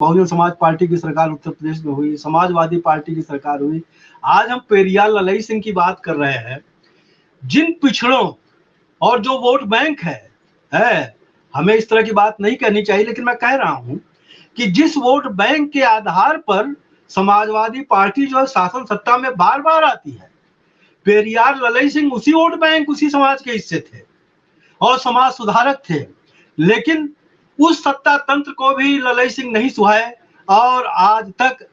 Bahujan Samaj party की सरकार उत्तर प्रदेश में हुई, समाजवादी पार्टी की सरकार हुई। आज हम पेरियार ललई सिंह की बात कर रहे हैं। जिन पिछड़ों और जो वोट बैंक है, हमें इस तरह की बात नहीं करनी चाहिए, लेकिन मैं कह रहा हूं कि जिस वोट बैंक के आधार पर समाजवादी पार्टी जो है शासन सत्ता में बार बार आती है, पेरियार ललई सिंह उसी वोट बैंक, उसी समाज के हिस्से थे और समाज सुधारक थे। लेकिन उस सत्ता तंत्र को भी ललई सिंह नहीं सुहाए और आज तक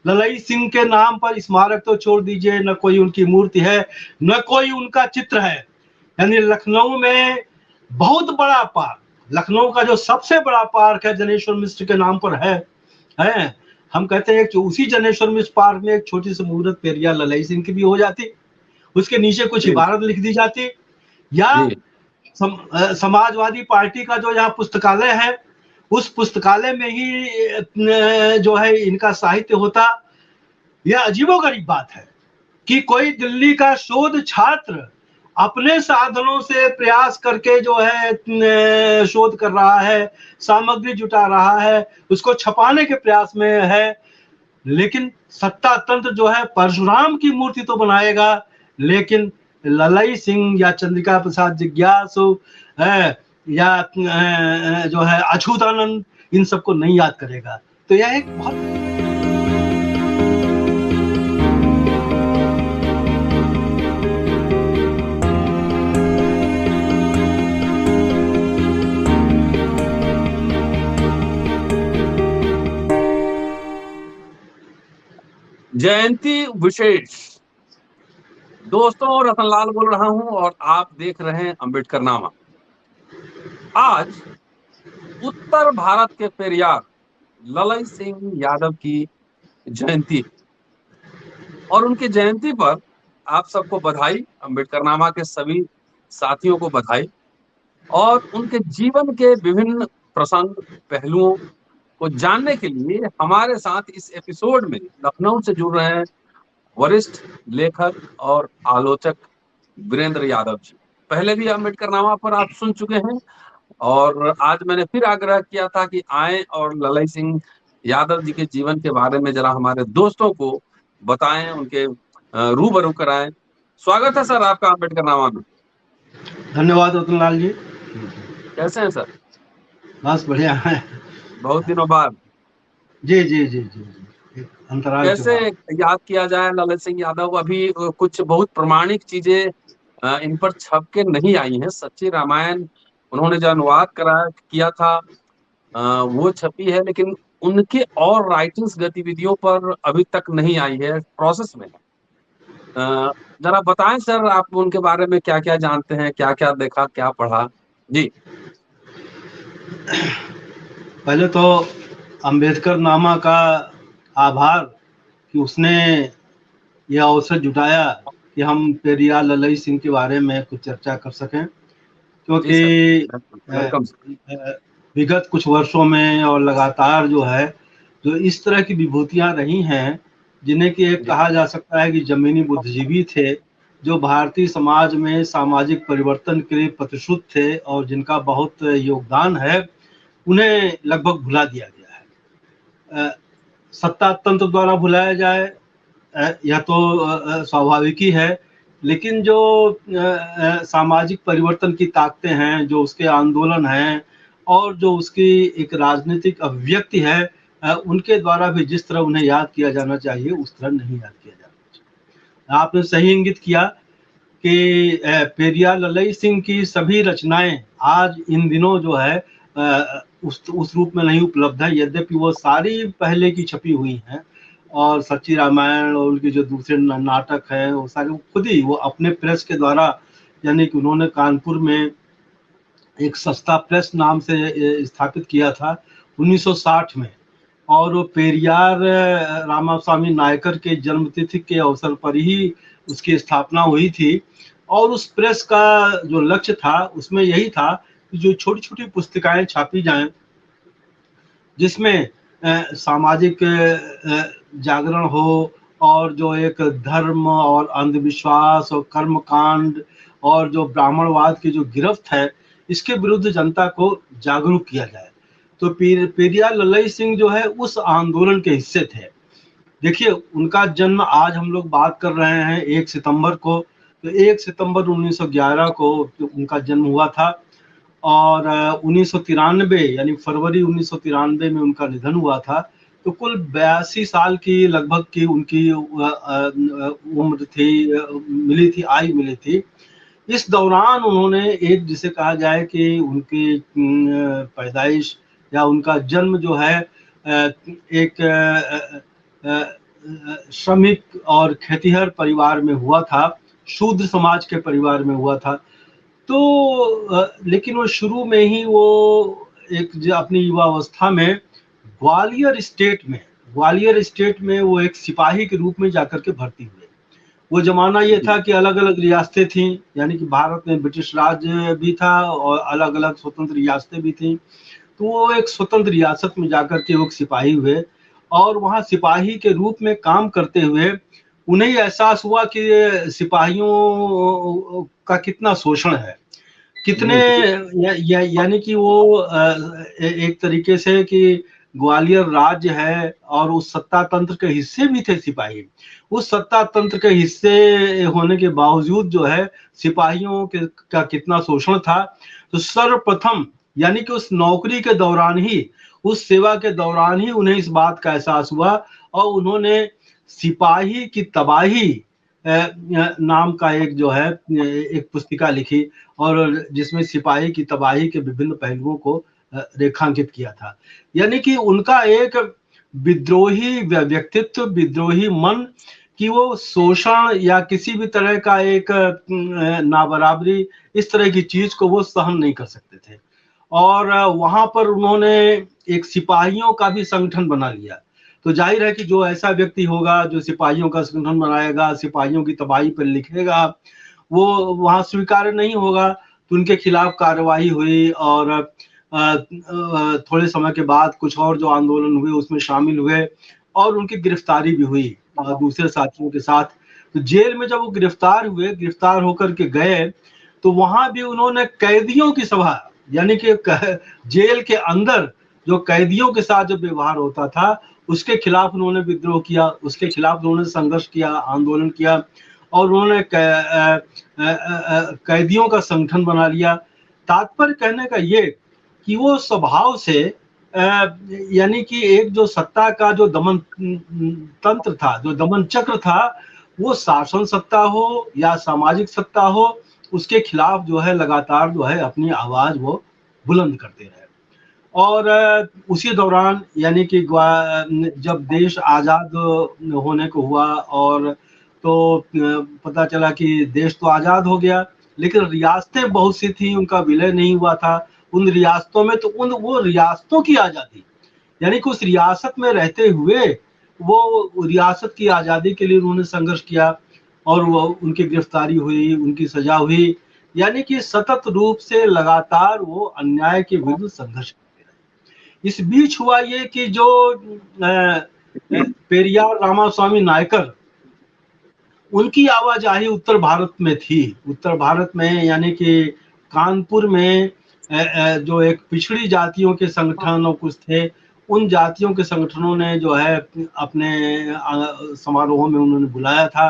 ललई सिंह के नाम पर स्मारक तो छोड़ दीजिए, न कोई उनकी मूर्ति है, न कोई उनका चित्र है। यानी लखनऊ में बहुत बड़ा पार्क, लखनऊ का जो सबसे बड़ा पार्क है जनेश्वर मिश्र के नाम पर है। हम कहते हैं कि उसी जनेश्वर मिश्र पार्क में एक छोटी सी मूर्त पेरियार ललई सिंह की भी हो जाती, उसके नीचे कुछ इबारत लिख दी जाती, या समाजवादी पार्टी का जो यहाँ पुस्तकालय है उस पुस्तकालय में ही जो है इनका साहित्य होता। यह अजीबोगरीब बात है कि कोई दिल्ली का शोध छात्र अपने साधनों से प्रयास करके जो है शोध कर रहा है, सामग्री जुटा रहा है, उसको छपाने के प्रयास में है, लेकिन सत्ता तंत्र जो है परशुराम की मूर्ति तो बनाएगा, लेकिन ललई सिंह या चंद्रिका प्रसाद जिज्ञासु या जो है अछूतानंद, इन सबको नहीं याद करेगा। तो यह एक बहुत जयंती विशेष। दोस्तों, रतनलाल बोल रहा हूं और आप देख रहे हैं अम्बेडकरनामा। आज उत्तर भारत के पेरियार ललई सिंह यादव की जयंती और उनकी जयंती पर आप सबको बधाई, अम्बेडकरनामा के सभी साथियों को बधाई। और उनके जीवन के विभिन्न प्रसंग पहलुओं को जानने के लिए हमारे साथ इस एपिसोड में लखनऊ से जुड़ रहे हैं वरिष्ठ लेखक और आलोचक वीरेंद्र यादव जी। पहले भी अम्बेडकरनामा पर आप सुन चुके हैं और आज मैंने फिर आग्रह किया था कि आएं और ललई सिंह यादव जी के जीवन के बारे में जरा हमारे दोस्तों को बताएं, उनके रूबरू कराएं। स्वागत है सर आपका अम्बेडकरनामा में। धन्यवाद रतनलाल जी। कैसे हैं सर? बस बढ़िया है, बहुत दिनों बाद। जी जी जी जी जी, अंतराल कैसे याद किया जाए ललित सिंह यादव? अभी कुछ बहुत प्रमाणिक चीजें इन पर छप के नहीं आई हैं। सच्ची रामायण उन्होंने जो अनुवाद किया था वो छपी है, लेकिन उनके और राइटिंग्स गतिविधियों पर अभी तक नहीं आई है, प्रोसेस में है। जरा बताएं सर, आप उनके बारे में क्या क्या जानते हैं, क्या क्या देखा, क्या पढ़ा जी? पहले तो अम्बेडकरनामा का आभार कि उसने यह अवसर जुटाया कि हम पेरियार ललई सिंह के बारे में कुछ चर्चा कर सकें, क्योंकि विगत कुछ वर्षों में और लगातार जो इस तरह की विभूतियां रही हैं, जिन्हें कि एक कहा जा सकता है कि जमीनी बुद्धिजीवी थे, जो भारतीय समाज में सामाजिक परिवर्तन के लिए प्रतिश्रुत थे और जिनका बहुत योगदान है, उन्हें लगभग भुला दिया गया है। सत्ता तंत्र द्वारा भुलाया जाए यह तो स्वाभाविक ही है, लेकिन जो सामाजिक परिवर्तन की ताकतें हैं, जो उसके आंदोलन हैं और जो उसकी एक राजनीतिक अभिव्यक्ति है, उनके द्वारा भी जिस तरह उन्हें याद किया जाना चाहिए उस तरह नहीं याद किया जाना चाहिए। आपने सही इंगित किया कि पेरियार ललई सिंह की सभी रचनाएं आज इन दिनों जो है उस रूप में नहीं उपलब्ध है, यद्यपि वो सारी पहले की छपी हुई हैं और सच्ची रामायण और उनके जो दूसरे नाटक हैं वो सारे खुद ही वो अपने प्रेस के द्वारा, यानी कि उन्होंने कानपुर में एक सस्ता प्रेस नाम से स्थापित किया था 1960 में, और वो पेरियार रामास्वामी नायकर के जन्मतिथि के अवसर पर ही उसकी स्थापना हुई थी। और उस प्रेस का जो लक्ष्य था उसमें यही था कि जो छोटी छोटी पुस्तिकाएं छापी जाएं जिसमें सामाजिक जागरण हो और जो एक धर्म और अंधविश्वास और कर्मकांड और जो ब्राह्मणवाद की जो गिरफ्त है इसके विरुद्ध जनता को जागरूक किया जाए। तो पेरियार ललई सिंह जो है उस आंदोलन के हिस्से थे। देखिए, उनका जन्म आज हम लोग बात कर रहे हैं 1 सितंबर को, तो 1 सितंबर 1911 को उनका जन्म हुआ था और 1993 यानी फरवरी 1993 में उनका निधन हुआ था। तो कुल 82 साल की लगभग की उनकी उम्र थी, आयु मिली थी। इस दौरान उन्होंने एक, जिसे कहा जाए कि उनकी पैदाइश या उनका जन्म जो है एक श्रमिक और खेतिहर परिवार में हुआ था, शूद्र समाज के परिवार में हुआ था। तो लेकिन वो शुरू में ही वो एक अपनी युवावस्था में ग्वालियर स्टेट में वो एक सिपाही के रूप में जाकर के भर्ती हुए। वो जमाना ये था कि अलग अलग रियासतें थीं, यानी कि भारत में ब्रिटिश राज भी था और अलग अलग स्वतंत्र रियासतें भी थीं। तो वो एक स्वतंत्र रियासत में जाकर के वो सिपाही हुए और वहाँ सिपाही के रूप में काम करते हुए उन्हें एहसास हुआ कि सिपाहियों का कितना शोषण है, कितने यानी कि वो एक तरीके से कि ग्वालियर राज्य है और उस सत्ता तंत्र के हिस्से भी थे सिपाही। उस सत्ता तंत्र के हिस्से होने के बावजूद जो है सिपाहियों का कितना शोषण था। तो सर्वप्रथम यानी कि उस नौकरी के दौरान ही, उस सेवा के दौरान ही उन्हें इस बात का एहसास हुआ और उन्होंने सिपाही की तबाही नाम का एक जो है एक पुस्तिका लिखी और जिसमें सिपाही की तबाही के विभिन्न पहलुओं को रेखांकित किया था। यानी कि उनका एक विद्रोही व्यक्तित्व, विद्रोही मन कि वो शोषण या किसी भी तरह का एक नाबराबरी, इस तरह की चीज को वो सहन नहीं कर सकते थे। और वहां पर उन्होंने एक सिपाहियों का भी संगठन बना लिया। तो जाहिर है कि जो ऐसा व्यक्ति होगा जो सिपाहियों का संगठन बनाएगा, सिपाहियों की तबाही पर लिखेगा, वो वहां स्वीकार्य नहीं होगा। तो उनके खिलाफ कार्रवाई हुई और थोड़े समय के बाद कुछ और जो आंदोलन हुए उसमें शामिल हुए और उनकी गिरफ्तारी भी हुई दूसरे साथियों के साथ। तो जेल में जब वो गिरफ्तार हुए, गिरफ्तार होकर के गए, तो वहां भी उन्होंने कैदियों की सभा, यानी कि जेल के अंदर जो कैदियों के साथ जो व्यवहार होता था उसके खिलाफ उन्होंने विद्रोह किया, उसके खिलाफ उन्होंने संघर्ष किया, आंदोलन किया और उन्होंने कैदियों का संगठन बना लिया। तात्पर्य कहने का ये कि वो स्वभाव से यानी कि एक जो सत्ता का जो दमन तंत्र था, जो दमन चक्र था, वो शासन सत्ता हो या सामाजिक सत्ता हो, उसके खिलाफ जो है लगातार जो है अपनी आवाज वो बुलंद करते रहे। और उसी दौरान यानी कि जब देश आजाद होने को हुआ और तो पता चला कि देश तो आजाद हो गया, लेकिन रियासतें बहुत सी थी, उनका विलय नहीं हुआ था। उन रियासतों में तो वो रियासतों की आजादी, यानी कि उस रियासत में रहते हुए वो रियासत की आजादी के लिए उन्होंने संघर्ष किया और वो उनकी गिरफ्तारी हुई, उनकी सजा हुई, यानी कि सतत रूप से लगातार वो अन्याय के विरुद्ध संघर्ष करते रहे। इस बीच हुआ ये कि जो पेरियार रामास्वामी नायकर, उनकी आवाजाही उत्तर भारत में थी। उत्तर भारत में यानी कि कानपुर में जो एक पिछड़ी जातियों के संगठन और कुछ थे, उन जातियों के संगठनों ने जो है अपने समारोहों में उन्होंने बुलाया था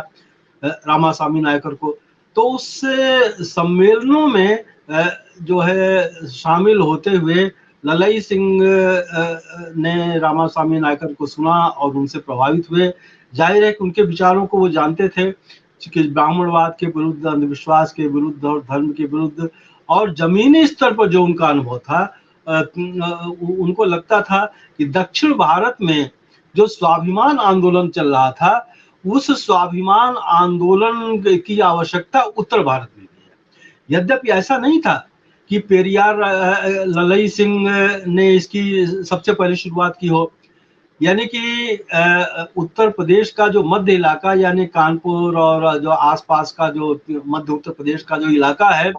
रामास्वामी नायकर को। तो उस सम्मेलनों में जो है शामिल होते हुए ललई सिंह ने रामास्वामी नायकर को सुना और उनसे प्रभावित हुए। जाहिर है कि उनके विचारों को वो जानते थे कि ब्राह्मणवाद के विरुद्ध, अंधविश्वास के विरुद्ध और धर्म के विरुद्ध, और जमीनी स्तर पर जो उनका अनुभव था, उनको लगता था कि दक्षिण भारत में जो स्वाभिमान आंदोलन चल रहा था, उस स्वाभिमान आंदोलन की आवश्यकता उत्तर भारत में भी है। यद्यपि ऐसा नहीं था कि पेरियार ललई सिंह ने इसकी सबसे पहले शुरुआत की हो, यानी कि उत्तर प्रदेश का जो मध्य इलाका यानी कानपुर और जो आसपास का जो मध्य उत्तर प्रदेश का जो इलाका है,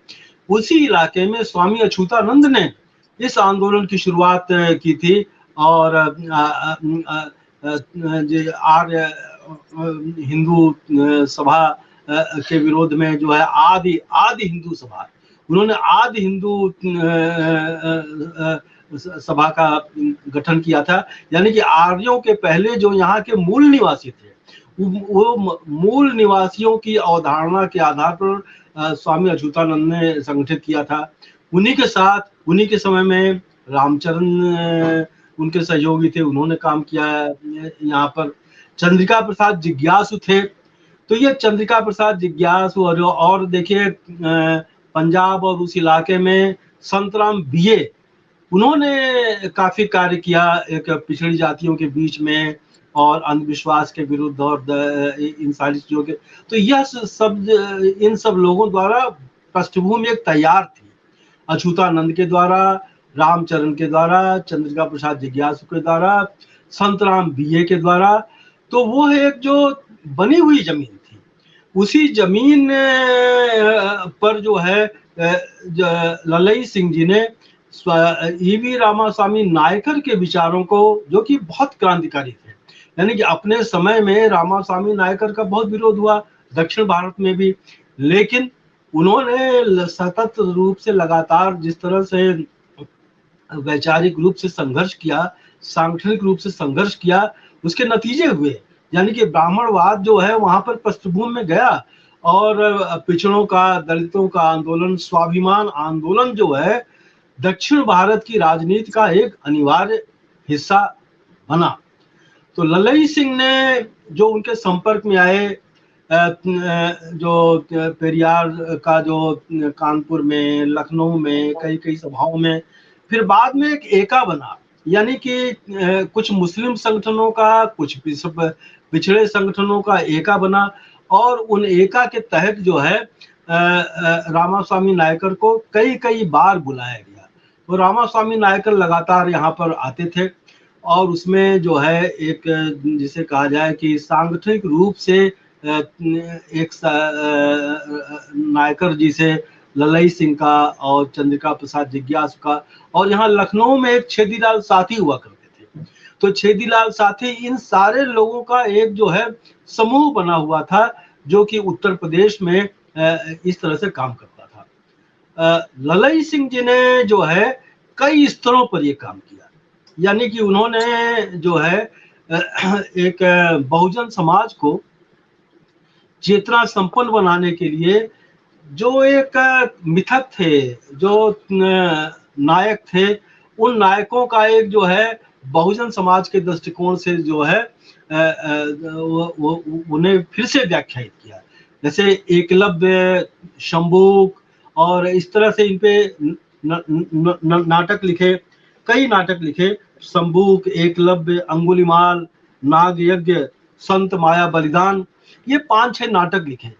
उसी इलाके में स्वामी अछूतानंद ने इस आंदोलन की शुरुआत की थी और आर्य हिंदू सभा के विरोध में जो है आदि हिंदू सभा, उन्होंने आदि हिंदू सभा का गठन किया था। यानी कि आर्यों के पहले जो यहाँ के मूल निवासी थे, वो मूल निवासियों की अवधारणा के आधार पर स्वामी अच्युतानंद ने संगठित किया था। उन्हीं के साथ उन्हीं के समय में रामचरण उनके सहयोगी थे, उन्होंने काम किया यहाँ पर। चंद्रिका प्रसाद जिज्ञासु थे, तो ये चंद्रिका प्रसाद जिज्ञासु और देखिए पंजाब और उस इलाके में संतराम बीए, उन्होंने काफी कार्य किया एक पिछड़ी जातियों के बीच में और अंधविश्वास के विरुद्ध और इन सारी चीजों के। तो यह सब इन सब लोगों द्वारा पृष्ठभूमि एक तैयार थी, अच्युतानंद के द्वारा, रामचरण के द्वारा, चंद्रिका प्रसाद जिज्ञासु के द्वारा, संतराम बीए के द्वारा। तो वो एक जो बनी हुई जमीन थी, उसी जमीन पर जो है ललई सिंह जी ने ईवी रामास्वामी नायकर के विचारों को, जो कि बहुत क्रांतिकारी थे, यानी कि अपने समय में रामास्वामी नायकर का बहुत विरोध हुआ दक्षिण भारत में भी, लेकिन उन्होंने सतत रूप से लगातार जिस तरह से वैचारिक रूप से संघर्ष किया, सांगठनिक रूप से संघर्ष किया, उसके नतीजे हुए। यानी कि ब्राह्मणवाद जो है वहां पर पृष्ठभूमि में गया और पिछड़ों का, दलितों का आंदोलन, स्वाभिमान आंदोलन जो है दक्षिण भारत की राजनीति का एक अनिवार्य हिस्सा बना। तो ललई सिंह ने जो उनके संपर्क में आए, जो पेरियार का जो कानपुर में, लखनऊ में कई सभाओं में, फिर बाद में एक एका बना, यानी कि कुछ मुस्लिम संगठनों का, कुछ पिछड़े संगठनों का एका बना, और उन एका के तहत जो है रामास्वामी नायकर को कई बार बुलाया गया। तो रामास्वामी नायकर लगातार यहाँ पर आते थे और उसमें जो है एक जिसे कहा जाए कि सांगठनिक रूप से एक नायकर जी से ललई सिंह का और चंद्रिका प्रसाद जिज्ञासु का, और यहाँ लखनऊ में एक छेदीलाल साथी हुआ करते थे। तो छेदीलाल साथी, इन सारे लोगों का एक जो है समूह बना हुआ था, जो कि उत्तर प्रदेश में इस तरह से काम करता था। ललई सिंह जी ने जो है कई स्तरों पर ये काम किया, यानी कि उन्होंने जो है एक बहुजन समाज को चेतना संपन्न बनाने के लिए जो एक मिथक थे, जो नायक थे, उन नायकों का एक जो है बहुजन समाज के दृष्टिकोण से जो है वो उन्हें फिर से व्याख्यायित किया। जैसे एकलव्य, शंबुक और इस तरह से इन पे नाटक लिखे, कई नाटक लिखे, शंबुक, एकलव्य, अंगुलीमाल, नाग यज्ञ, संत माया बलिदान, ये 5-6 नाटक लिखे।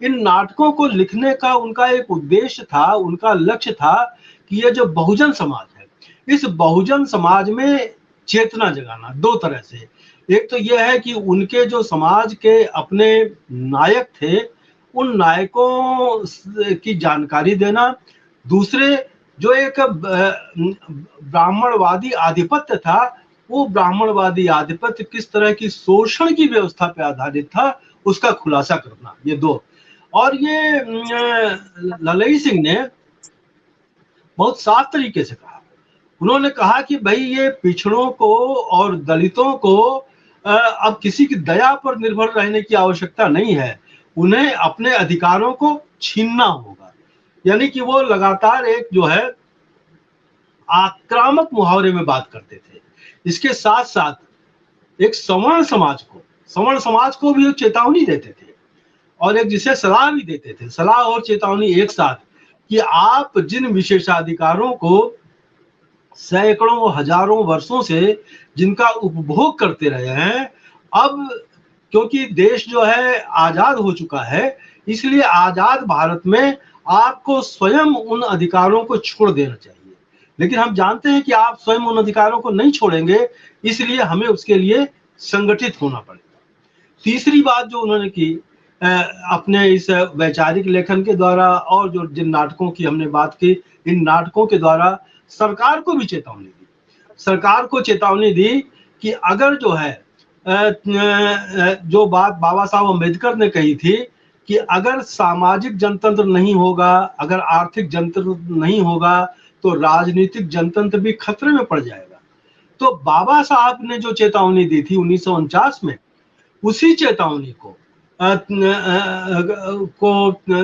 इन नाटकों को लिखने का उनका एक उद्देश्य था, उनका लक्ष्य था कि ये जो बहुजन समाज है, इस बहुजन समाज में चेतना जगाना दो तरह से। एक तो यह है कि उनके जो समाज के अपने नायक थे, उन नायकों की जानकारी देना। दूसरे, जो एक ब्राह्मणवादी आधिपत्य था, वो ब्राह्मणवादी आधिपत्य किस तरह की शोषण की व्यवस्था पर आधारित था, उसका खुलासा करना, ये दो। और ये ललई सिंह ने बहुत साफ तरीके से कहा। उन्होंने कहा कि भाई ये पिछड़ों को और दलितों को अब किसी की दया पर निर्भर रहने की आवश्यकता नहीं है, उन्हें अपने अधिकारों को छीनना होगा। यानी कि वो लगातार एक जो है आक्रामक मुहावरे में बात करते थे। इसके साथ साथ एक सवर्ण समाज को भी चेतावनी देते थे और एक जिसे सलाह भी देते थे, सलाह और चेतावनी एक साथ, कि आप जिन विशेषाधिकारों को सैकड़ों हजारों वर्षों से जिनका उपभोग करते रहे हैं, अब क्योंकि देश जो है आजाद हो चुका है, इसलिए आजाद भारत में आपको स्वयं उन अधिकारों को छोड़ देना चाहिए। लेकिन हम जानते हैं कि आप स्वयं उन अधिकारों को नहीं छोड़ेंगे, इसलिए हमें उसके लिए संगठित होना पड़ेगा। तीसरी बात जो उन्होंने की अपने इस वैचारिक लेखन के द्वारा, और जो जिन नाटकों की हमने बात की, इन नाटकों के द्वारा सरकार को भी चेतावनी दी। सरकार को चेतावनी दी कि अगर जो है जो बात बाबा साहब अम्बेडकर ने कही थी कि अगर सामाजिक जनतंत्र नहीं होगा, अगर आर्थिक जनतंत्र नहीं होगा, तो राजनीतिक जनतंत्र भी खतरे में पड़ जाएगा। तो बाबा साहब ने जो चेतावनी दी थी 1949 में, उसी चेतावनी को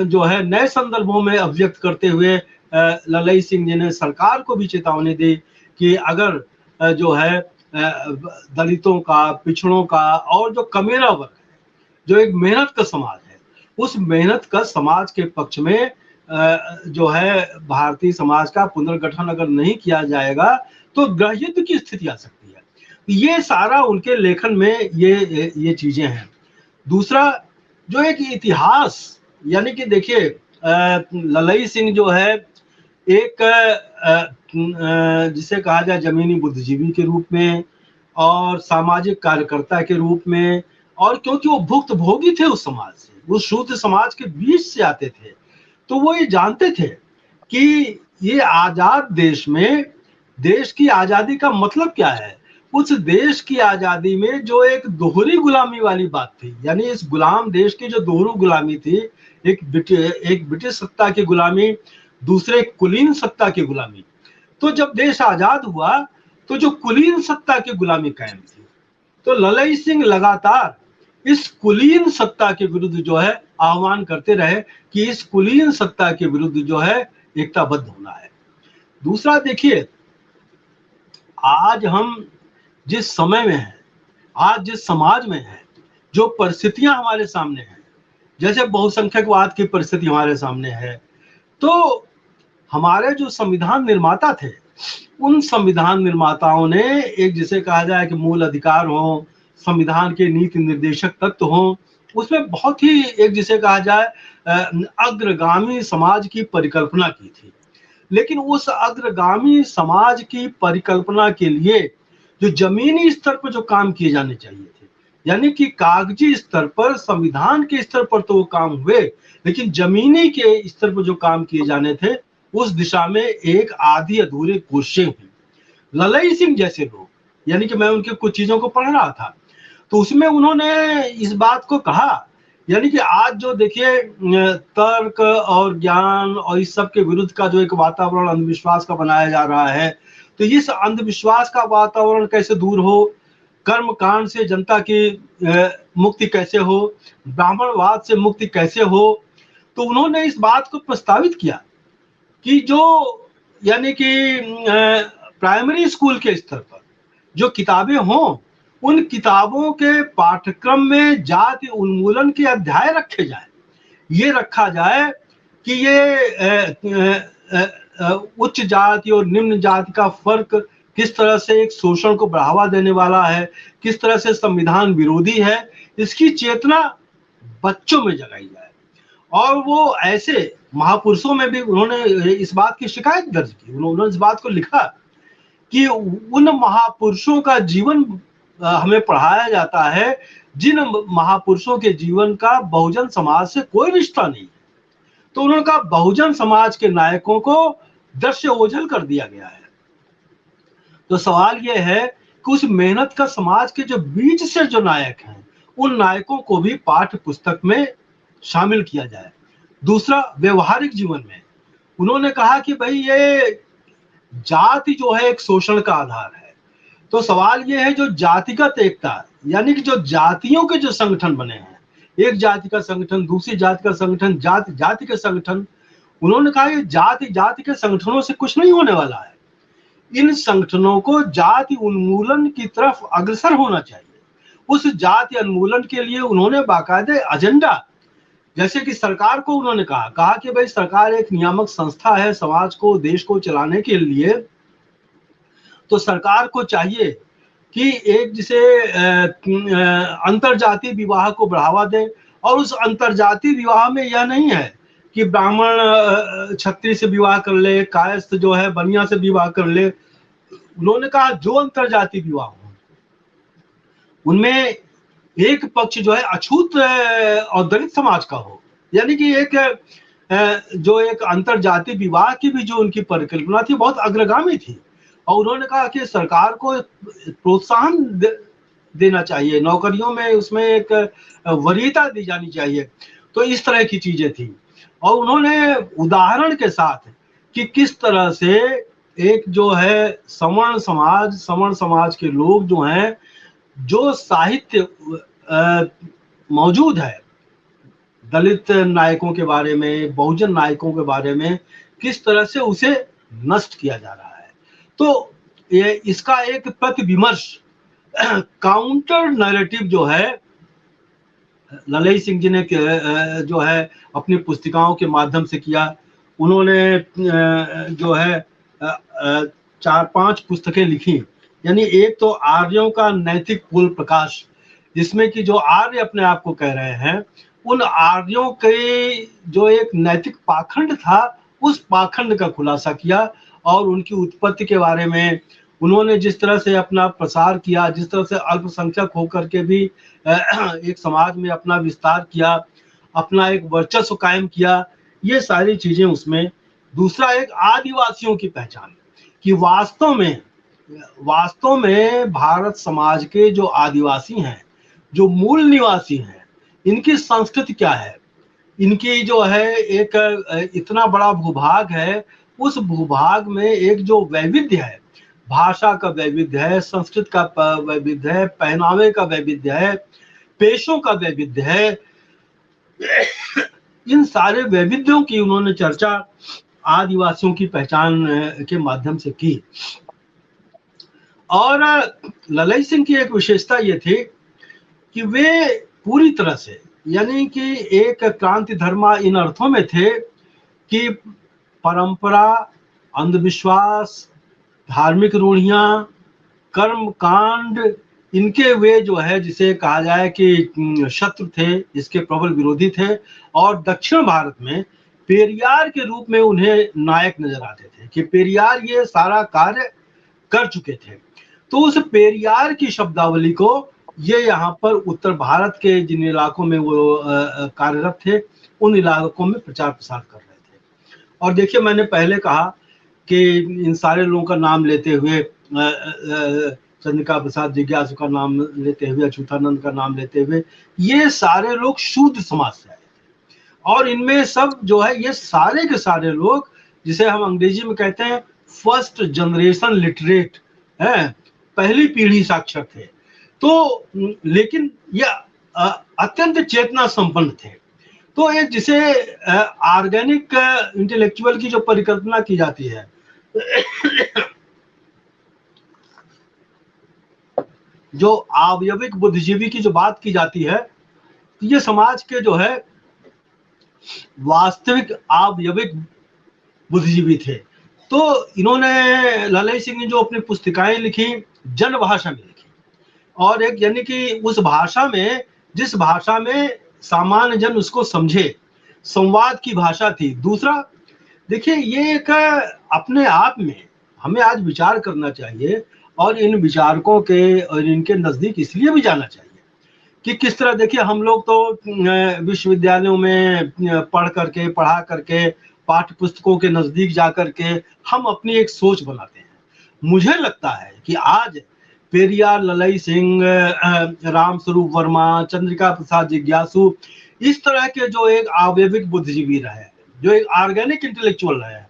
जो है नए संदर्भों में अभिव्यक्त करते हुए ललई सिंह जी ने सरकार को भी चेतावनी दी कि अगर जो है दलितों का, पिछड़ों का और जो कमेरा वर्ग है, जो एक मेहनत का समाज है, उस मेहनत का समाज के पक्ष में जो है भारतीय समाज का पुनर्गठन अगर नहीं किया जाएगा तो गृहयुद्ध की स्थिति आ सकती है। ये सारा उनके लेखन में ये चीजें हैं। दूसरा जो एक इतिहास, यानी कि देखिए ललई सिंह जो है एक जिसे कहा जाए जमीनी बुद्धिजीवी के रूप में और सामाजिक कार्यकर्ता के रूप में, और क्योंकि वो भुक्तभोगी थे उस समाज से, उस शूद्र समाज के बीच से आते थे, तो वो ये जानते थे कि ये आजाद देश में देश की आजादी का मतलब क्या है। उस देश की आजादी में जो एक दोहरी गुलामी वाली बात थी, यानी इस गुलाम देश की जो दोहरी गुलामी थी, एक ब्रिटिश सत्ता की गुलामी, दूसरे कुलीन सत्ता की गुलामी। तो जब देश आजाद हुआ तो जो कुलीन सत्ता की गुलामी कायम थी, तो ललई सिंह लगातार इस कुलीन सत्ता के विरुद्ध जो है आह्वान करते रहे कि इस कुलीन सत्ता के विरुद्ध जो है एकताबद्ध होना है। दूसरा देखिए, आज हम जिस समय में हैं, आज जिस समाज में हैं, जो परिस्थितियां हमारे सामने हैं, जैसे बहुसंख्यकवाद की परिस्थिति हमारे सामने है, तो हमारे जो संविधान निर्माता थे, उन संविधान निर्माताओं ने एक जिसे कहा जाए कि मूल अधिकार हो, संविधान के नीति निर्देशक तत्व हो, उसमें बहुत ही एक जिसे कहा जाए अग्रगामी समाज की परिकल्पना की थी। लेकिन उस अग्रगामी समाज की परिकल्पना के लिए जो जमीनी स्तर पर जो काम किए जाने चाहिए थे, यानी कि कागजी स्तर पर, संविधान के स्तर पर तो वो काम हुए, लेकिन जमीनी के स्तर पर जो काम किए जाने थे उस दिशा में एक आधी अधूरी कोशिशें हुई। ललई सिंह जैसे लोग, यानी कि मैं उनके कुछ चीजों को पढ़ रहा था, तो उसमें उन्होंने इस बात को कहा, यानी कि आज जो देखिए तर्क और ज्ञान और इस सब के विरुद्ध का जो एक वातावरण अंधविश्वास का बनाया जा रहा है, तो इस अंधविश्वास का वातावरण कैसे दूर हो, कर्म कांड से जनता की मुक्ति कैसे हो, ब्राह्मणवाद से मुक्ति कैसे हो, तो उन्होंने इस बात को प्रस्तावित किया कि जो यानी कि प्राइमरी स्कूल के स्तर पर जो किताबें हों, उन किताबों के पाठ्यक्रम में जाति उन्मूलन के अध्याय रखे जाए। ये रखा जाए कि ये उच्च जाति और निम्न जाति का फर्क किस तरह से एक शोषण को बढ़ावा देने वाला है, किस तरह से संविधान विरोधी है, इसकी चेतना बच्चों में जगाई जाए। और वो ऐसे महापुरुषों में भी उन्होंने इस बात की शिकायत दर्ज की, उन्होंने इस बात को लिखा कि उन महापुरुषों का जीवन हमें पढ़ाया जाता है जिन महापुरुषों के जीवन का बहुजन समाज से कोई रिश्ता नहीं है। तो उन्होंने कहा बहुजन समाज के नायकों को दृश्य ओझल कर दिया गया है। तो सवाल यह है कि उस मेहनत का समाज के जो बीच से जो नायक हैं, उन नायकों को भी पाठ्य पुस्तक में शामिल किया जाए। दूसरा, व्यवहारिक जीवन में उन्होंने कहा कि भाई ये जाति जो है एक शोषण का आधार है। तो सवाल ये है, जो जातिगत एकता, यानी कि जो जातियों के जो संगठन बने हैं, एक जाति का संगठन, दूसरी जाति का संगठन, जाति जाति के संगठन, उन्होंने कहा कि जाति जाति के संगठनों से कुछ नहीं होने वाला है। इन संगठनों को जाति उन्मूलन की तरफ अग्रसर होना चाहिए। उस जाति उन्मूलन के लिए उन्होंने बाकायदे एजेंडा, जैसे कि सरकार को उन्होंने कहा कि भाई सरकार एक नियामक संस्था है समाज को, देश को चलाने के लिए, तो सरकार को चाहिए कि एक जिसे अंतरजातीय विवाह को बढ़ावा दे। और उस अंतरजातीय विवाह में यह नहीं है कि ब्राह्मण क्षत्रिय से विवाह कर ले, कायस्थ जो है बनिया से विवाह कर ले। उन्होंने कहा जो अंतरजातीय विवाह हो उनमें एक पक्ष जो है अछूत और दलित समाज का हो, यानी कि एक जो एक अंतरजातीय विवाह की भी जो उनकी परिकल्पना थी बहुत अग्रगामी थी। और उन्होंने कहा कि सरकार को प्रोत्साहन देना चाहिए, नौकरियों में उसमें एक वरीयता दी जानी चाहिए। तो इस तरह की चीजें थी। और उन्होंने उदाहरण के साथ कि किस तरह से एक जो है सवर्ण समाज के लोग जो हैं, जो साहित्य मौजूद है दलित नायकों के बारे में, बहुजन नायकों के बारे में, किस तरह से उसे नष्ट किया जा रहा है। तो ये इसका एक प्रतिविमर्श काउंटर नैरेटिव जो है ललई सिंह जी ने जो है अपनी पुस्तिकाओं के माध्यम से किया। उन्होंने जो है 4-5 पुस्तकें लिखी, यानी एक तो आर्यों का नैतिक कुल प्रकाश, जिसमें कि जो आर्य अपने आप को कह रहे हैं, उन आर्यों के जो एक नैतिक पाखंड था, उस पाखंड का खुलासा किया और उनकी उत्पत्ति के बारे में उन्होंने जिस तरह से अपना प्रसार किया, जिस तरह से अल्पसंख्यक होकर के भी एक समाज में अपना विस्तार किया, अपना एक वर्चस्व कायम किया, ये सारी चीजें उसमें। दूसरा एक आदिवासियों की पहचान, कि वास्तव में भारत समाज के जो आदिवासी हैं, जो मूल निवासी हैं, इनकी संस्कृति क्या है, इनकी जो है एक इतना बड़ा भूभाग है, उस भूभाग में एक जो वैविध्य है, भाषा का वैविध्य है, संस्कृत का वैविध्य है, पहनावे का वैविध्य है, पेशों का वैविध्य है, इन सारे वैविध्यों की उन्होंने चर्चा आदिवासियों की पहचान के माध्यम से की। और ललई सिंह की एक विशेषता ये थी कि वे पूरी तरह से, यानी कि एक क्रांति धर्मा इन अर्थों में थे कि परंपरा, अंधविश्वास, धार्मिक रूढ़ियां, कर्म कांड, इनके वे जो है जिसे कहा जाए कि शत्रु थे, इसके प्रबल विरोधी थे। और दक्षिण भारत में पेरियार के रूप में उन्हें नायक नजर आते थे कि पेरियार ये सारा कार्य कर चुके थे। तो उस पेरियार की शब्दावली को ये यहाँ पर उत्तर भारत के जिन इलाकों में वो कार्यरत थे, उन इलाकों में प्रचार प्रसार कर रहे थे। और देखिए, मैंने पहले कहा कि इन सारे लोगों का नाम लेते हुए, चंद्रिका प्रसाद जिज्ञासु का नाम लेते हुए, अच्युतानंद का नाम लेते हुए, ये सारे लोग शूद्र समाज से आए थे। और इनमें सब जो है, ये सारे के सारे लोग, जिसे हम अंग्रेजी में कहते हैं फर्स्ट जनरेशन लिटरेट है, पहली पीढ़ी साक्षर थे। तो लेकिन ये अत्यंत चेतना संपन्न थे। तो एक जिसे ऑर्गेनिक इंटेलेक्चुअल की जो परिकल्पना की जाती है, जो आवयविक बुद्धिजीवी की जो बात की जाती है, ये समाज के जो है वास्तविक आवयविक बुद्धिजीवी थे। तो इन्होंने, ललई सिंह ने जो अपनी पुस्तिकाएं लिखी, जन भाषा में लिखी, और एक यानी कि उस भाषा में, जिस भाषा में सामान्य जन उसको समझे, संवाद की भाषा थी। दूसरा देखिए, ये एक अपने आप में हमें आज विचार करना चाहिए, और इन विचारकों के और इनके नजदीक इसलिए भी जाना चाहिए कि किस तरह, देखिए हम लोग तो विश्वविद्यालयों में पढ़ा करके पाठ्य पुस्तकों के नजदीक जाकर के हम अपनी एक सोच बनाते हैं। मुझे लगता है कि आज पेरियार, ललई सिंह, रामस्वरूप वर्मा, चंद्रिका प्रसाद जिज्ञासु, इस तरह के जो एक आवयविक बुद्धिजीवी रहे, जो एक ऑर्गेनिक इंटेलेक्चुअल रहे,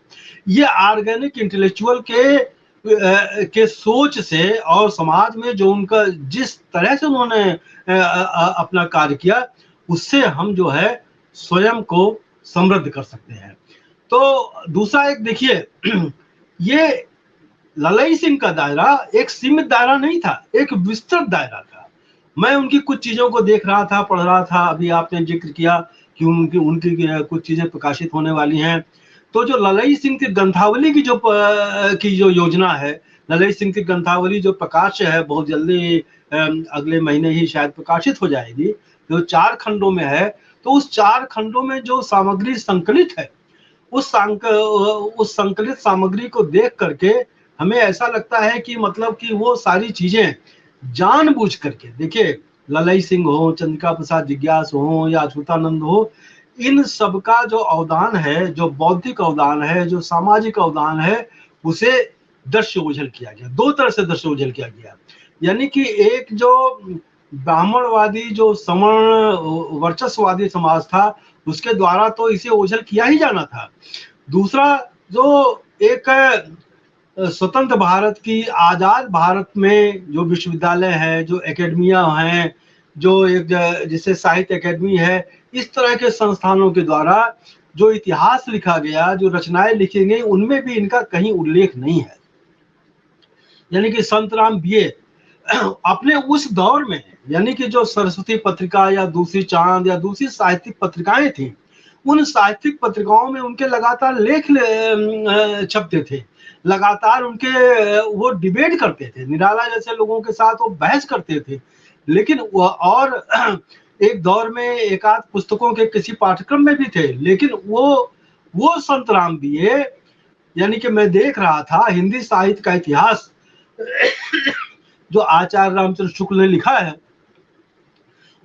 ये ऑर्गेनिक इंटेलेक्चुअल के सोच से और समाज में जो उनका जिस तरह से उन्होंने अपना कार्य किया, उससे हम जो है स्वयं को समृद्ध कर सकते हैं। तो दूसरा एक देखिए, ये ललई सिंह का दायरा एक सीमित दायरा नहीं था, एक विस्तृत दायरा था। मैं उनकी कुछ चीजों को देख रहा था, पढ़ रहा था। अभी आपने जिक्र किया कि उनकी कुछ चीजें प्रकाशित होने वाली हैं। तो जो ललई सिंह की ग्रंथावली की जो योजना है, ललई सिंह की ग्रंथावली जो प्रकाश है, बहुत जल्दी अगले महीने ही शायद प्रकाशित हो जाएगी, जो 4 खंडों में है। तो उस 4 खंडों में जो सामग्री संकलित है, उस संकलित सामग्री को देख करके हमें ऐसा लगता है कि मतलब कि वो सारी चीजें जानबूझ करके, देखिए ललई सिंह हो, चंद्रिका प्रसाद जिज्ञासु हो या अच्युतानंद हो, इन सबका जो अवदान है, जो बौद्धिक अवदान है, जो सामाजिक अवदान है, उसे दृश्य ओझल किया गया। 2 तरह से दृश्य ओझल किया गया, यानी कि एक जो ब्राह्मणवादी, जो सवर्ण वर्चस्ववादी समाज था, उसके द्वारा तो इसे ओझल किया ही जाना था। दूसरा जो एक स्वतंत्र भारत की, आजाद भारत में जो विश्वविद्यालय है, जो एकेडमिया हैं, जो एक जैसे साहित्य अकेडमी है, इस तरह के संस्थानों के द्वारा जो इतिहास लिखा गया, जो रचनाएं लिखी गई, उनमें भी इनका कहीं उल्लेख नहीं है। यानी कि संतराम बीए अपने उस दौर में, यानी कि जो सरस्वती पत्रिका या दूसरी चांद या दूसरी साहित्यिक पत्रिकाएं थी, उन साहित्यिक पत्रिकाओं में उनके लगातार लेख छपते थे, लगातार उनके वो डिबेट करते थे, निराला जैसे लोगों के साथ वो बहस करते थे। लेकिन और एक दौर में एक आध पुस्तकों के किसी पाठ्यक्रम में भी थे, लेकिन वो संतराम बीए, यानी कि मैं देख रहा था हिंदी साहित्य का इतिहास जो आचार्य रामचंद्र शुक्ल ने लिखा है,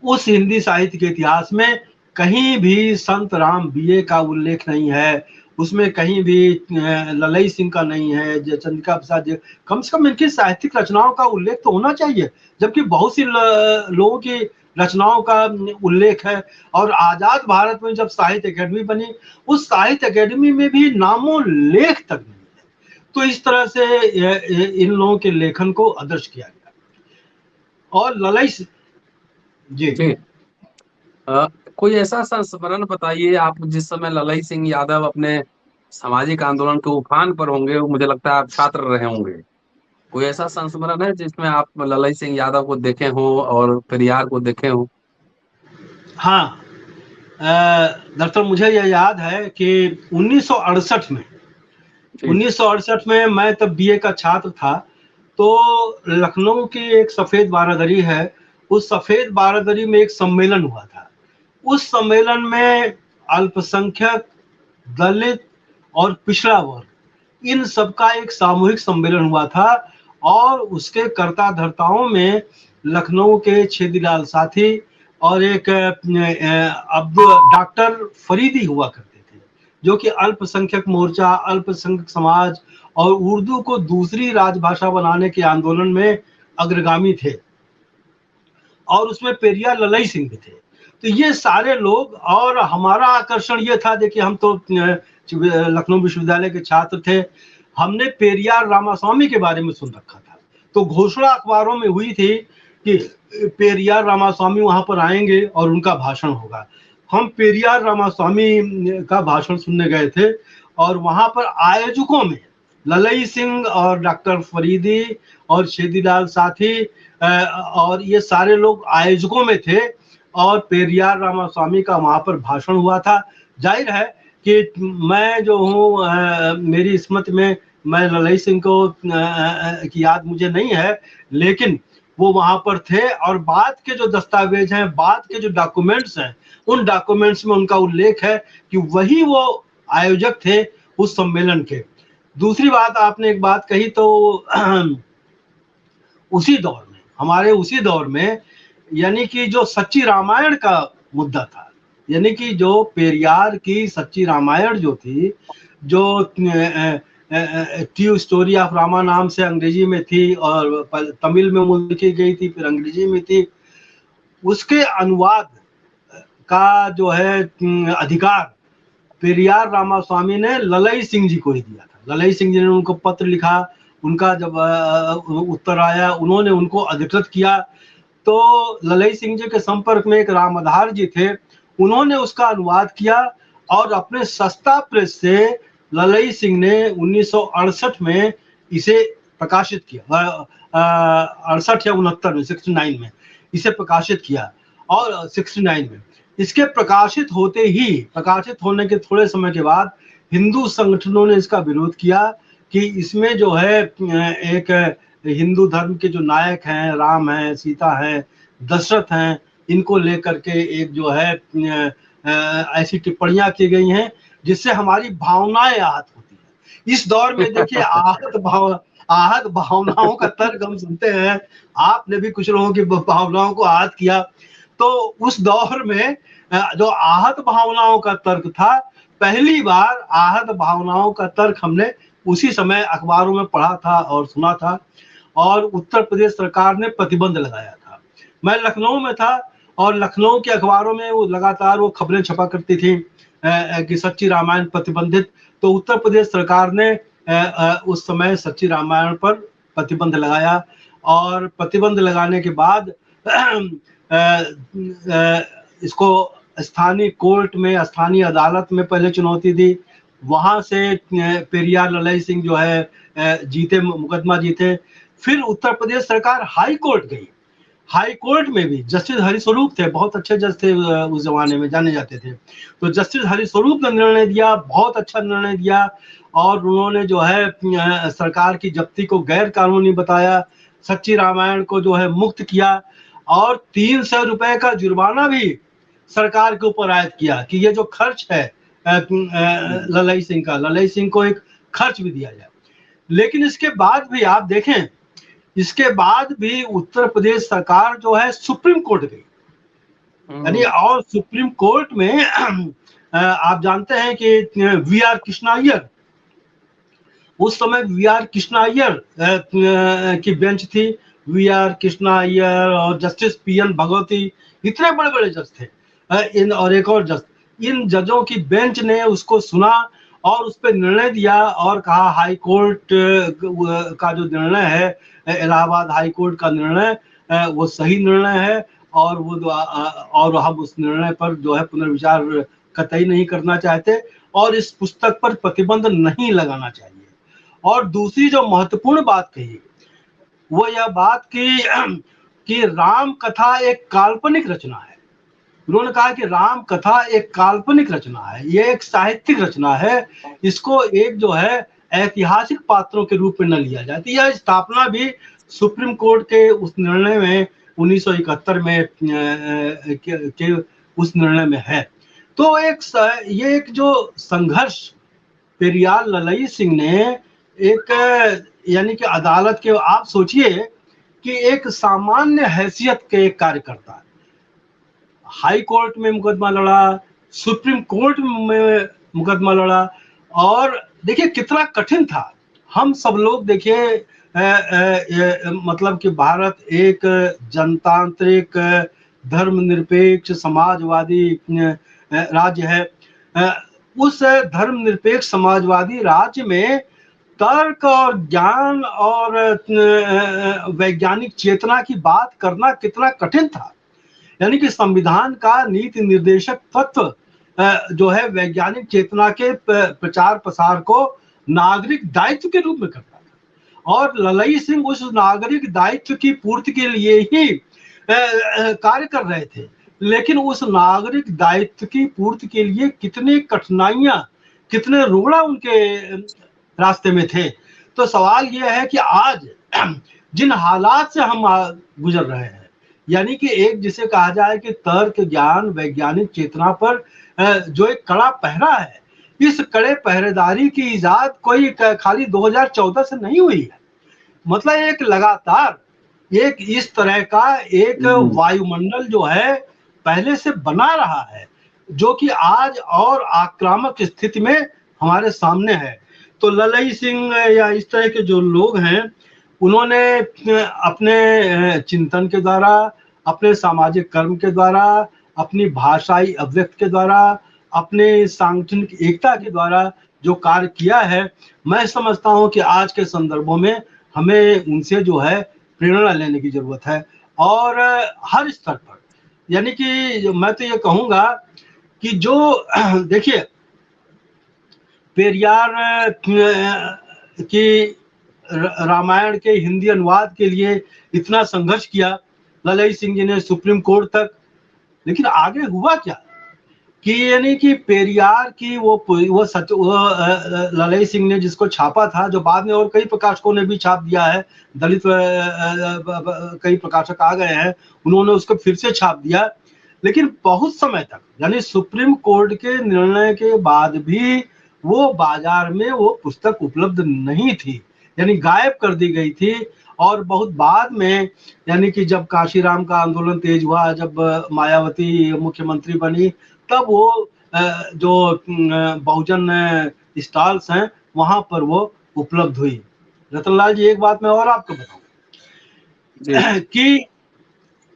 उस हिंदी साहित्य के इतिहास में कहीं भी संत राम बीए का उल्लेख नहीं है। उसमें कहीं भी ललई सिंह का नहीं है, चंद्रिका प्रसाद, कम से कम इनकी साहित्यिक रचनाओं का उल्लेख तो होना चाहिए, जबकि बहुत सी लोगों की रचनाओं का उल्लेख है। और आजाद भारत में जब साहित्य अकेडमी बनी, उस साहित्य अकेडमी में भी नामो लेख तक नहीं है। तो इस तरह से इन लोगों के लेखन को आदर्श किया गया। और ललई जी, कोई ऐसा संस्मरण बताइए आप जिस समय ललई सिंह यादव अपने सामाजिक आंदोलन के उफान पर होंगे, मुझे लगता है आप छात्र रहे होंगे। कोई ऐसा संस्मरण है जिसमें आप ललई सिंह यादव को देखे हो और पेरियार को देखे हो? हाँ, दरअसल मुझे यह याद है कि 1968 में, जी 1968 में मैं तब बीए का छात्र था। तो लखनऊ की एक सफेद बारादरी है, उस सफेद बारादरी में एक सम्मेलन हुआ था। उस सम्मेलन में अल्पसंख्यक, दलित और पिछड़ा वर्ग, इन सबका एक सामूहिक सम्मेलन हुआ था। और उसके कर्ता धर्ताओं में लखनऊ के छेदीलाल साथी और एक डॉक्टर फरीदी हुआ करते थे, जो कि अल्पसंख्यक मोर्चा, अल्पसंख्यक समाज और उर्दू को दूसरी राजभाषा बनाने के आंदोलन में अग्रगामी थे। और उसमें पेरियार ललई सिंह भी थे। तो ये सारे लोग, और हमारा आकर्षण ये था, देखिए हम तो लखनऊ विश्वविद्यालय के छात्र थे, हमने पेरियार रामास्वामी के बारे में सुन रखा था। तो घोषणा अखबारों में हुई थी कि पेरियार रामास्वामी वहां पर आएंगे और उनका भाषण होगा। हम पेरियार रामास्वामी का भाषण सुनने गए थे, और वहां पर आयोजकों में ललई सिंह और डॉक्टर फरीदी और छेदीलाल साथी और ये सारे लोग आयोजकों में थे। और पेरियार रामास्वामी का वहां पर भाषण हुआ था। जाहिर है कि मैं जो हूँ, मेरी स्मृति में मैं ललई सिंह को की याद मुझे नहीं है, लेकिन वो वहां पर थे। और बाद के जो दस्तावेज हैं, बाद के जो डॉक्यूमेंट्स हैं, उन डॉक्यूमेंट्स में उनका उल्लेख है कि वही वो आयोजक थे उस सम्मेलन के। दूसरी बात, आपने एक बात कही, तो उसी दौर में, हमारे उसी दौर में, यानी कि जो सच्ची रामायण का मुद्दा था, यानी कि जो पेरियार की सच्ची रामायण जो थी, जो ट्रू स्टोरी ऑफ रामा नाम से अंग्रेजी में थी और तमिल में लिखी गई थी, फिर अंग्रेजी में थी, उसके अनुवाद का जो है अधिकार पेरियार रामास्वामी ने ललई सिंह जी को ही दिया था। ललई सिंह जी ने उनको पत्र लिखा, उनका जब उत्तर आया, उन्होंने उनको अधिकृत किया। तो ललई सिंह जी के संपर्क में एक रामधार जी थे, उन्होंने उसका अनुवाद किया और अपने सस्ता प्रेस से ललई सिंह ने 1968 में इसे प्रकाशित किया, 68 या 69 में, 69 में इसे प्रकाशित किया। और 69 में इसके प्रकाशित होने के थोड़े समय के बाद हिंदू संगठनों ने इसका विरोध किया कि इसमें जो है एक हिंदू धर्म के जो नायक हैं, राम हैं, सीता हैं, दशरथ हैं, इनको लेकर के एक जो है ऐसी टिप्पणियां की गई हैं जिससे हमारी भावनाएं आहत होती हैं। इस दौर में देखिए आहत भावनाओं का तर्क हम सुनते हैं, आपने भी कुछ लोगों की भावनाओं को आहत किया। तो उस दौर में जो आहत भावनाओं का तर्क था, पहली बार आहत भावनाओं का तर्क हमने उसी समय अखबारों में पढ़ा था और सुना था, और उत्तर प्रदेश सरकार ने प्रतिबंध लगाया था। मैं लखनऊ में था और लखनऊ के अखबारों में वो लगातार वो खबरें छपा करती थी। कि सच्ची रामायण प्रतिबंधित, तो उत्तर प्रदेश सरकार ने उस समय सच्ची रामायण पर प्रतिबंध लगाया और प्रतिबंध लगाने के बाद इसको स्थानीय कोर्ट में, स्थानीय अदालत में पहले चुनौती दी। वहां से पेरियार ललई सिंह जो है जीते, मुकदमा जीते। फिर उत्तर प्रदेश सरकार हाई कोर्ट गई। हाई कोर्ट में भी जस्टिस हरिस्वरूप थे, बहुत अच्छे जज थे, उस जमाने में जाने जाते थे। तो जस्टिस हरिस्वरूप ने निर्णय दिया, बहुत अच्छा निर्णय दिया, और उन्होंने जो है सरकार की जब्ती को गैर कानूनी बताया, सच्ची रामायण को जो है मुक्त किया, और 300 रुपए का जुर्माना भी सरकार के ऊपर आयद किया कि ये जो खर्च है ललई सिंह का, ललई सिंह को एक खर्च भी दिया जाए। लेकिन इसके बाद भी आप देखें, इसके बाद भी उत्तर प्रदेश सरकार जो है सुप्रीम कोर्ट गई, यानी, और सुप्रीम कोर्ट में आप जानते हैं कि वी आर कृष्णा अय्यर, उस समय वी आर कृष्णा अय्यर की बेंच थी। वी आर कृष्णा अय्यर और जस्टिस पीएन भगवती, इतने बड़े बड़े जज थे, इन और एक और जज, इन जजों की बेंच ने उसको सुना और उस पर निर्णय दिया और कहा हाई कोर्ट का जो निर्णय है, इलाहाबाद हाई कोर्ट का निर्णय, वो सही निर्णय है, और वो और हम उस निर्णय पर जो है पुनर्विचार कतई नहीं करना चाहते, और इस पुस्तक पर प्रतिबंध नहीं लगाना चाहिए। और दूसरी जो महत्वपूर्ण बात कही, वो यह बात कि राम कथा एक काल्पनिक रचना है। उन्होंने कहा कि राम कथा एक काल्पनिक रचना है, ये एक साहित्यिक रचना है, इसको एक जो है ऐतिहासिक पात्रों के रूप में न लिया जाए। यह स्थापना भी सुप्रीम कोर्ट के उस निर्णय में 1971 में के उस निर्णय में है। तो ये एक जो संघर्ष पेरियार ललई सिंह ने एक, यानी कि अदालत के, आप सोचिए कि एक सामान्य हैसियत के एक कार्यकर्ता हाई कोर्ट में मुकदमा लड़ा, सुप्रीम कोर्ट में मुकदमा लड़ा, और देखिए कितना कठिन था। हम सब लोग देखिए मतलब कि भारत एक जनतांत्रिक धर्मनिरपेक्ष समाजवादी राज्य है। उस धर्मनिरपेक्ष समाजवादी राज्य में तर्क और ज्ञान और वैज्ञानिक चेतना की बात करना कितना कठिन था। यानी कि संविधान का नीति निर्देशक तत्व जो है वैज्ञानिक चेतना के प्रचार प्रसार को नागरिक दायित्व के रूप में करता था, और ललई सिंह उस नागरिक दायित्व की पूर्ति के लिए ही कार्य कर रहे थे। लेकिन उस नागरिक दायित्व की पूर्ति के लिए कितनी कठिनाइयां, कितने रोड़ा उनके रास्ते में थे। तो सवाल यह है कि आज जिन हालात से हम गुजर रहे हैं, यानी कि एक जिसे कहा जाए कि तर्क ज्ञान वैज्ञानिक चेतना पर जो एक कड़ा पहरा है, इस कड़े पहरेदारी की इजाद कोई खाली 2014 से नहीं हुई है। मतलब एक लगातार एक इस तरह का एक वायुमंडल जो है पहले से बना रहा है, जो कि आज और आक्रामक स्थिति में हमारे सामने है। तो ललई सिंह या इस तरह के जो लोग हैं, उन्होंने अपने चिंतन के द्वारा, अपने सामाजिक कर्म के द्वारा, अपनी भाषाई अभिव्यक्ति के द्वारा, अपने सांगठनिक एकता के द्वारा जो कार्य किया है, मैं समझता हूं कि आज के संदर्भों में हमें उनसे जो है प्रेरणा लेने की जरूरत है, और हर स्तर पर। यानी कि मैं तो ये कहूंगा कि जो देखिए पेरियार की रामायण के हिंदी अनुवाद के लिए इतना संघर्ष किया ललई सिंह जी ने सुप्रीम कोर्ट तक, लेकिन आगे हुआ क्या कि यानी कि पेरियार की वो ललई सिंह ने जिसको छापा था, जो बाद में और कई प्रकाशकों ने भी छाप दिया है, दलित कई प्रकाशक आ गए हैं, उन्होंने उसको फिर से छाप दिया, लेकिन बहुत समय तक, यानी सुप्रीम कोर्ट के निर्णय के बाद भी वो बाजार में वो पुस्तक उपलब्ध नहीं थी, यानी गायब कर दी गई थी। और बहुत बाद में, यानी कि जब काशीराम का आंदोलन तेज हुआ, जब मायावती मुख्यमंत्री बनी, तब वो जो बहुजन स्टॉल्स हैं वहां पर वो उपलब्ध हुई। रतनलाल जी, एक बात मैं और आपको बताऊं कि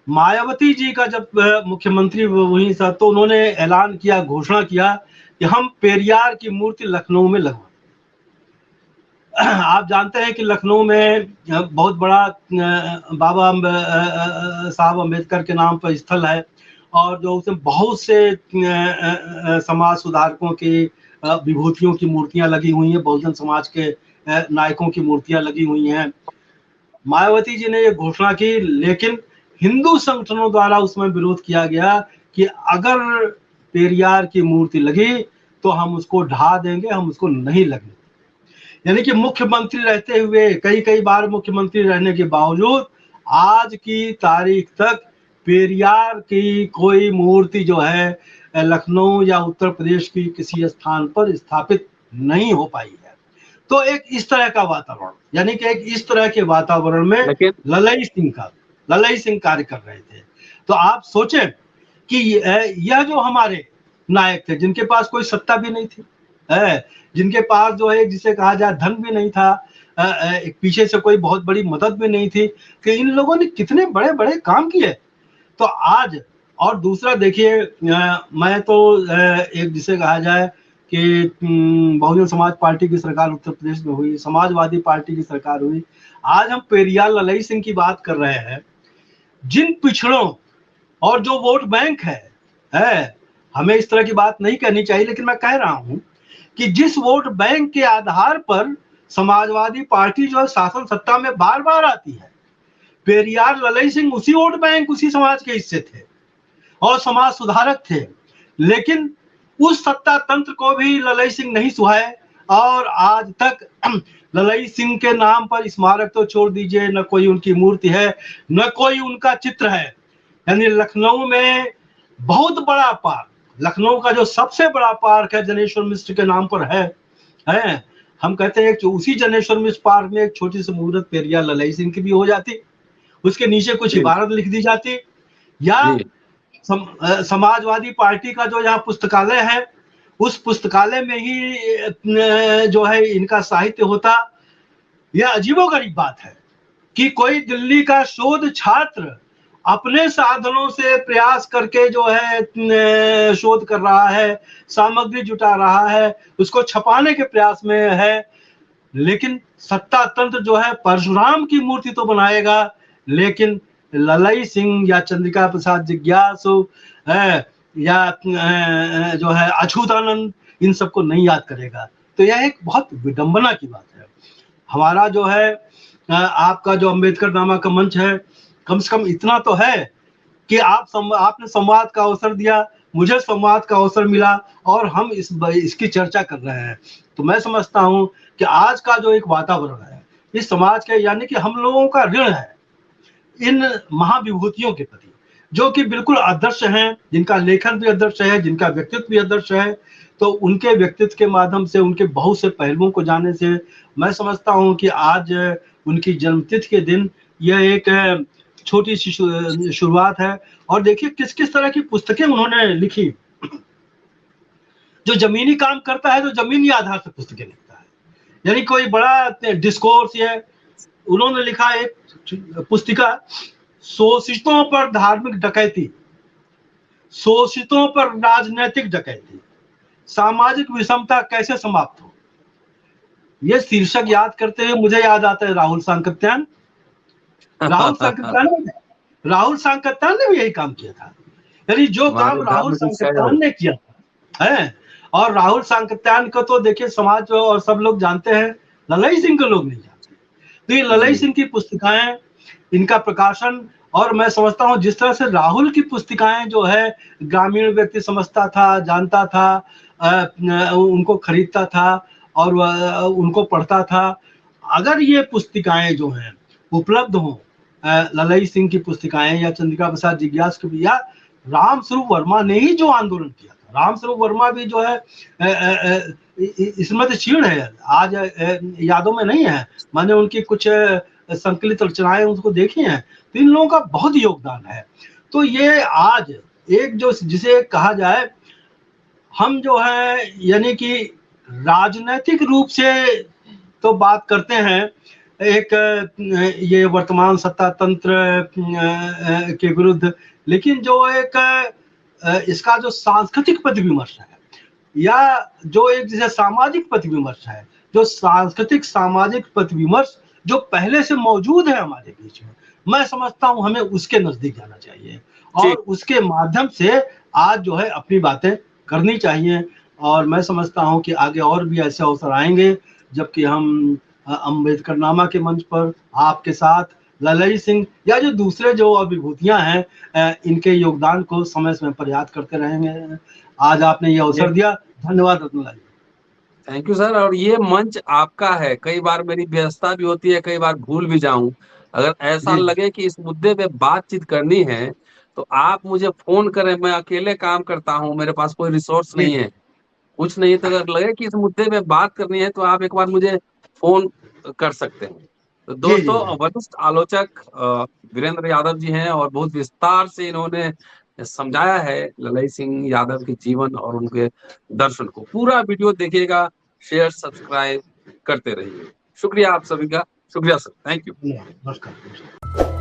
मायावती जी का जब मुख्यमंत्री वहीं था तो उन्होंने ऐलान किया, घोषणा किया कि हम पेरियार की मूर्ति लखनऊ में लगवा। आप जानते हैं कि लखनऊ में बहुत बड़ा बाबा साहब अम्बेडकर के नाम पर स्थल है और जो उसमें बहुत से समाज सुधारकों की विभूतियों की मूर्तियां लगी हुई हैं, बहुजन समाज के नायकों की मूर्तियां लगी हुई हैं। मायावती जी ने ये घोषणा की, लेकिन हिंदू संगठनों द्वारा उसमें विरोध किया गया कि अगर पेरियार की मूर्ति लगी तो हम उसको ढा देंगे, हम उसको नहीं लगने। यानी कि मुख्यमंत्री रहते हुए, कई बार मुख्यमंत्री रहने के बावजूद आज की तारीख तक पेरियार की कोई मूर्ति जो है लखनऊ या उत्तर प्रदेश की किसी स्थान पर स्थापित नहीं हो पाई है। तो एक इस तरह का वातावरण, यानी कि एक इस तरह के वातावरण में ललई सिंह कार्य कर रहे थे। तो आप सोचें कि यह जो हमारे नायक थे, जिनके पास कोई सत्ता भी नहीं थी, जिनके पास जो है जिसे कहा जाए धन भी नहीं था, एक पीछे से कोई बहुत बड़ी मदद भी नहीं थी, कि इन लोगों ने कितने बड़े बड़े काम किए। तो आज, और दूसरा देखिए, मैं तो एक जिसे कहा जाए कि बहुजन समाज पार्टी की सरकार उत्तर प्रदेश में हुई, समाजवादी पार्टी की सरकार हुई, आज हम पेरियार ललई सिंह की बात कर रहे हैं। जिन पिछड़ों और जो वोट बैंक है, हमें इस तरह की बात नहीं करनी चाहिए, लेकिन मैं कह रहा हूं कि जिस वोट बैंक के आधार पर समाजवादी पार्टी जो है शासन सत्ता में बार बार आती है, पेरियार ललई सिंह उसी वोट बैंक, उसी समाज के हिस्से थे और समाज सुधारक थे। लेकिन उस सत्ता तंत्र को भी ललई सिंह नहीं सुहाए और आज तक ललई सिंह के नाम पर स्मारक तो छोड़ दीजिए, न कोई उनकी मूर्ति है, न कोई उनका चित्र है। यानी लखनऊ में बहुत बड़ा पार्क, लखनऊ का जो सबसे बड़ा पार्क है जनेश्वर मिश्र के नाम पर है। हम कहते हैं कि उसी जनेश्वर मिश्र पार्क में एक छोटी सी मूर्त पेरियार ललई सिंह की भी हो जाती, उसके नीचे कुछ इबारत लिख दी जाती, या समाजवादी पार्टी का जो यहाँ पुस्तकालय है उस पुस्तकालय में ही जो है इनका साहित्य होता। यह अजीबोगरीब बात है कि कोई दिल्ली का शोध छात्र अपने साधनों से प्रयास करके जो है शोध कर रहा है, सामग्री जुटा रहा है, उसको छपाने के प्रयास में है, लेकिन सत्ता तंत्र जो है परशुराम की मूर्ति तो बनाएगा, लेकिन ललई सिंह या चंद्रिका प्रसाद जिज्ञासु या जो है अछूतानंद, इन सबको नहीं याद करेगा। तो यह एक बहुत विडंबना की बात है। हमारा जो है आपका जो अम्बेडकर नामा का मंच है, कम से कम इतना तो है कि आपने संवाद का अवसर दिया, मुझे संवाद का अवसर मिला और हम इसकी चर्चा कर रहे हैं। तो मैं समझता हूं कि आज का जो एक वातावरण है इस समाज के, यानी कि हम लोगों का ऋण है इन महाविभूतियों के प्रति, जो कि बिल्कुल आदर्श हैं, जिनका लेखन भी आदर्श है, जिनका व्यक्तित्व भी आदर्श है। तो उनके व्यक्तित्व के माध्यम से, उनके बहुत से पहलुओं को जानने से मैं समझता हूं कि आज उनकी जन्मतिथि के दिन यह एक छोटी सी शुरुआत है। और देखिए किस किस तरह की पुस्तकें उन्होंने लिखी। जो जमीनी काम करता है तो जमीनी आधार से पुस्तकें लिखता है, यानी कोई बड़ा डिस्कोर्स है। उन्होंने लिखा एक पुस्तिका, शोषितों पर धार्मिक डकैती, शोषितों पर राजनीतिक डकैती, सामाजिक विषमता कैसे समाप्त हो। ये शीर्षक याद करते हुए मुझे याद आता है राहुल सांकृत्यायन। राहुल सांकृत्यायन ने भी यही काम किया था, यानी जो काम राहुल सांकृत्यायन ने किया था है। और राहुल सांकृत्यायन को तो देखिए समाज और सब लोग जानते हैं, ललई सिंह को लोग नहीं जानते। तो ये ललई सिंह की पुस्तिकाएं, इनका प्रकाशन, और मैं समझता हूँ जिस तरह से राहुल की पुस्तिकाएं जो है ग्रामीण व्यक्ति समझता था, जानता था, उनको खरीदता था और उनको पढ़ता था। अगर ये पुस्तिकाएं जो हैं उपलब्ध हों, ललई सिंह की पुस्तिकाएं या चंद्रिका प्रसाद जिज्ञासु की, या रामस्वरूप वर्मा ने ही जो आंदोलन किया था, रामस्वरूप वर्मा भी जो है इसमें तो क्षीण है, आज यादों में नहीं है, मैंने उनकी कुछ संकलित रचनाएं उसको देखी हैं, तो इन लोगों का बहुत योगदान है। तो ये आज एक जो जिसे कहा जाए, हम जो है यानी कि राजनीतिक रूप से तो बात करते हैं, एक ये वर्तमान सत्ता तंत्र के विरुद्ध, लेकिन जो एक इसका जो सांस्कृतिक पथ विमर्श है या जो एक जैसे सामाजिक पथ विमर्श है, जो सांस्कृतिक सामाजिक पथ विमर्श जो पहले से मौजूद है हमारे बीच में, मैं समझता हूं हमें उसके नजदीक जाना चाहिए और उसके माध्यम से आज जो है अपनी बातें करनी चाहिए। और मैं समझता हूं कि आगे और भी ऐसे अवसर आएंगे जबकि हम अम्बेडकर नामा के मंच पर आपके साथ ललई सिंह या जो दूसरे जो विभूतियां हैं इनके योगदान को समय समय पर याद करते रहेंगे। आज आपने ये अवसर दिया, धन्यवाद Ratnalal ji. Thank you sir. और ये मंच आपका है, कई बार मेरी व्यस्तता भी होती है, कई बार भूल भी जाऊं, अगर ऐसा लगे कि इस मुद्दे पे बातचीत करनी है तो आप मुझे फोन करें। मैं अकेले काम करता हूं, मेरे पास कोई रिसोर्स नहीं है, कुछ नहीं, तो अगर लगे कि इस मुद्दे पे बात करनी है तो आप एक बार मुझे फोन कर सकते हैं। तो दोस्तों, वरिष्ठ आलोचक वीरेंद्र यादव जी हैं और बहुत विस्तार से इन्होंने समझाया है ललई सिंह यादव के जीवन और उनके दर्शन को। पूरा वीडियो देखिएगा, शेयर सब्सक्राइब करते रहिए। शुक्रिया आप सभी का, शुक्रिया सर, थैंक यू। नमस्कार।